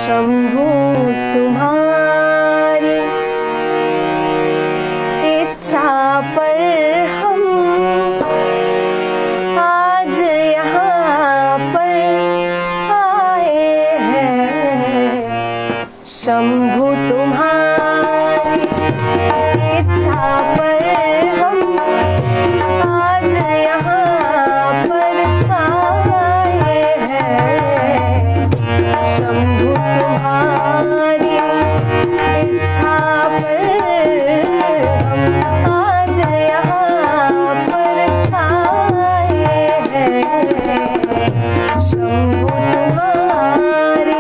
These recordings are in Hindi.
शंभु तुम्हारी इच्छा पर हम आज यहाँ पर आए हैं। शंभु तुम्हारी इच्छा पर हम आज यहाँ पर आए हैं। शंभु तुम्हारी इच्छा पर हम आज यहाँ पर आए हैं। शंभु तुम्हारी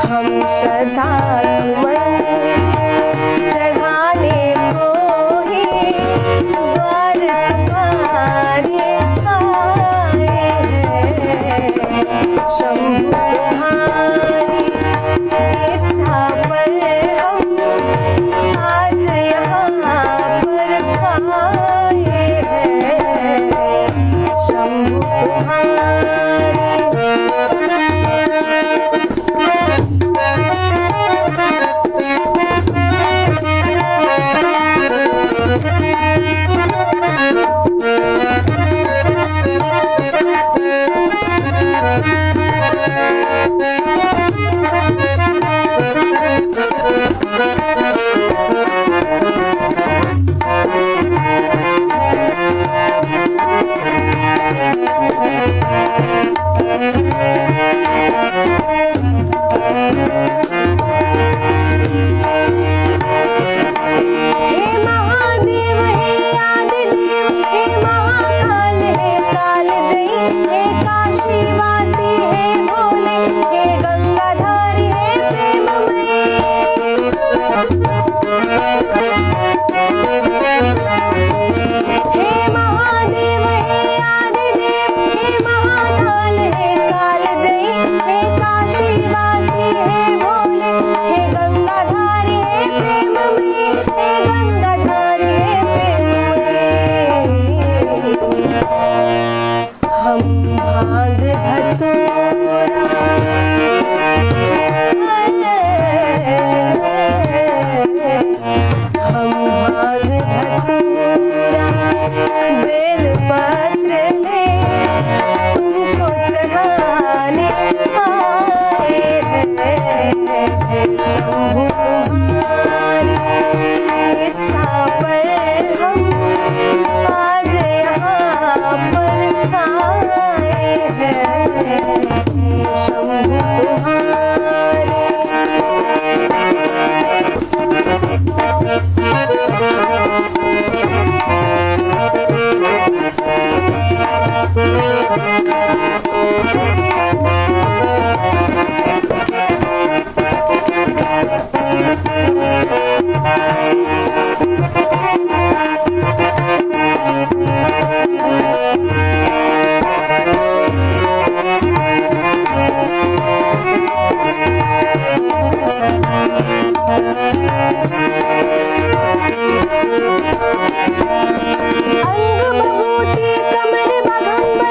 हम श्रद्धा सुमन चढ़ाने को ही द्वार तुम्हारे आए हैं। शंभु तुम्हारी इच्छा पर हम आज यहाँ पर आए हैं। शंभु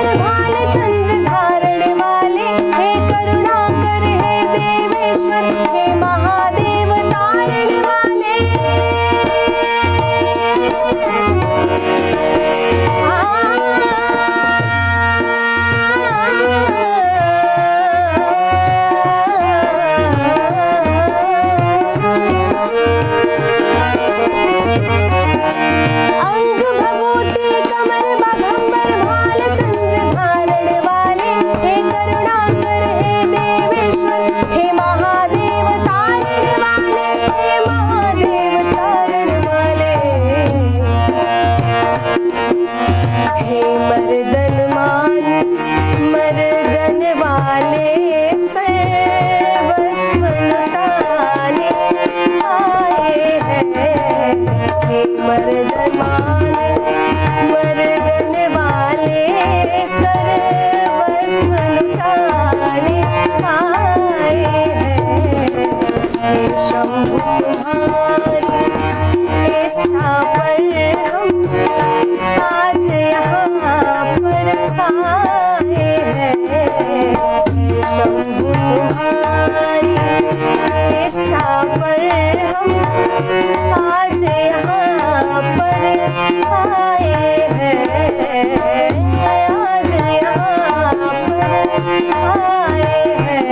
भाल चंद्र धारण वाले, हे करुणा कर हे देव तुम्हारी इच्छा पर हम आज यहाँ पर आए हैं, आज यहाँ पर आए हैं।